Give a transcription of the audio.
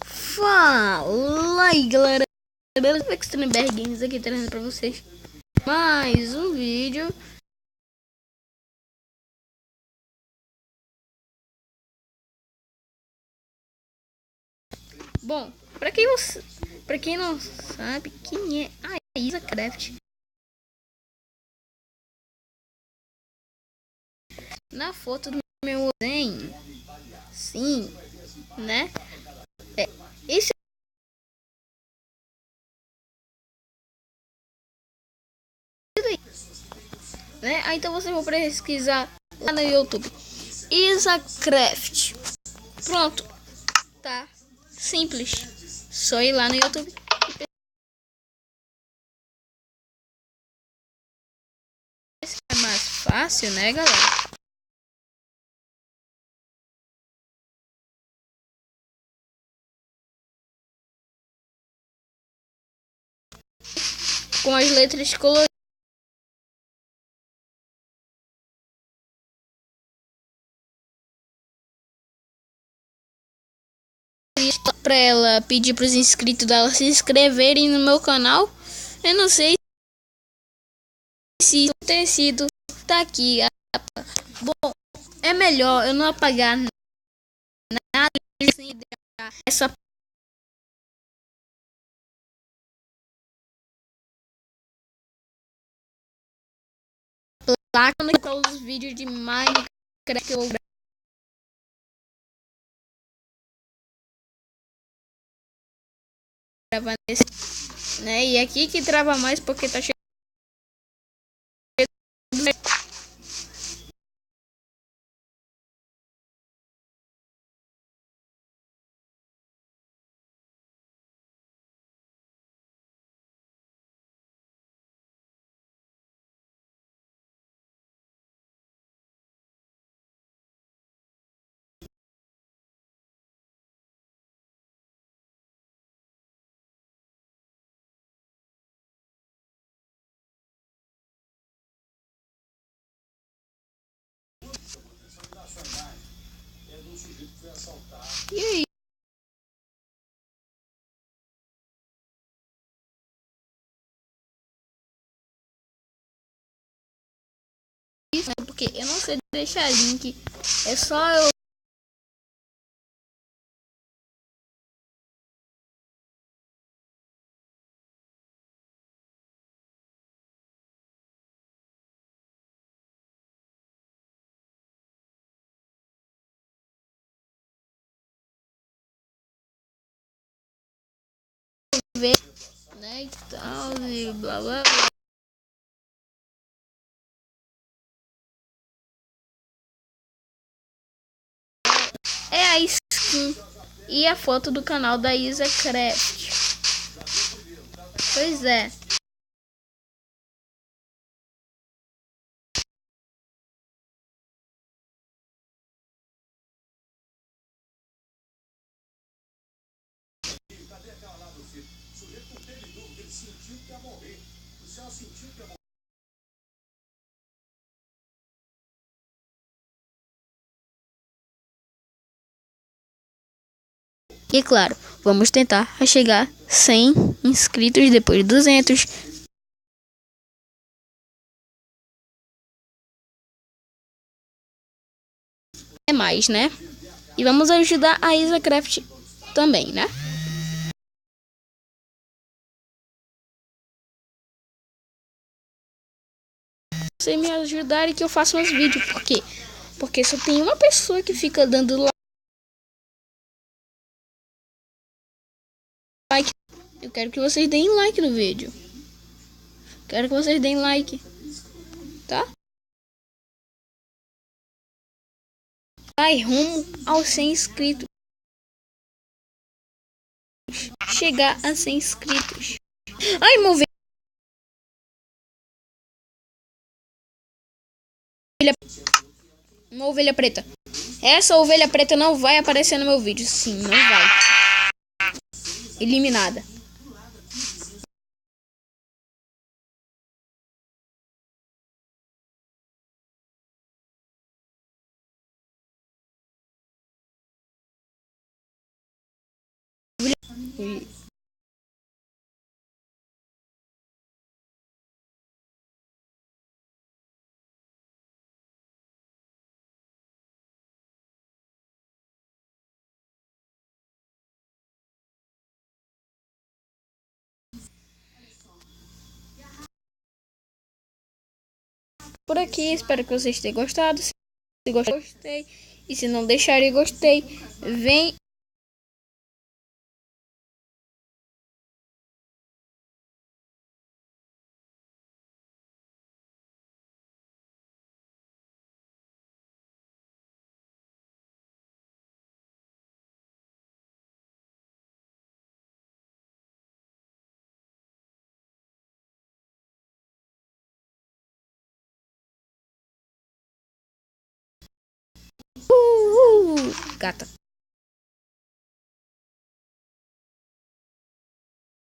Fala aí, galera. Beleza? Extremberg Games aqui trazendo pra vocês mais um vídeo. Bom, pra quem não sabe quem é a Isa Craft, na foto do meu desenho, sim, né? Esse né? Aí então vocês vão pesquisar lá no YouTube Isa Craft. Pronto, tá simples. Só ir lá no YouTube. É mais fácil, né, galera? Com as letras coloridas pra ela pedir pros inscritos dela se inscreverem no meu canal. Eu não sei se o tecido tá aqui. Bom, é melhor eu não apagar nada sem deixar essa placa no que os vídeos de Minecraft que eu gravar nesse, né? E aqui que trava mais porque tá cheio. E aí? Isso, né? Porque eu não sei deixar link. É só eu ver, né? E tal, e blá blá blá. É a skin e a foto do canal da Isa Craft. Pois é. E claro, vamos tentar chegar 100 inscritos, depois 200. É mais, né? E vamos ajudar a Isa Craft também, né? Se me ajudarem que eu faça uns vídeos, porque só tem uma pessoa que fica dando like. Eu quero que vocês deem like no vídeo. Quero que vocês deem like, tá? Vai rumo aos 100 inscritos. Chegar a 100 inscritos. Ai, uma ovelha preta. Essa ovelha preta não vai aparecer no meu vídeo. Sim, não vai. Eliminada. Ui. Por aqui, espero que vocês tenham gostado. Se gostei. E se não deixarem gostei, vem. Gata.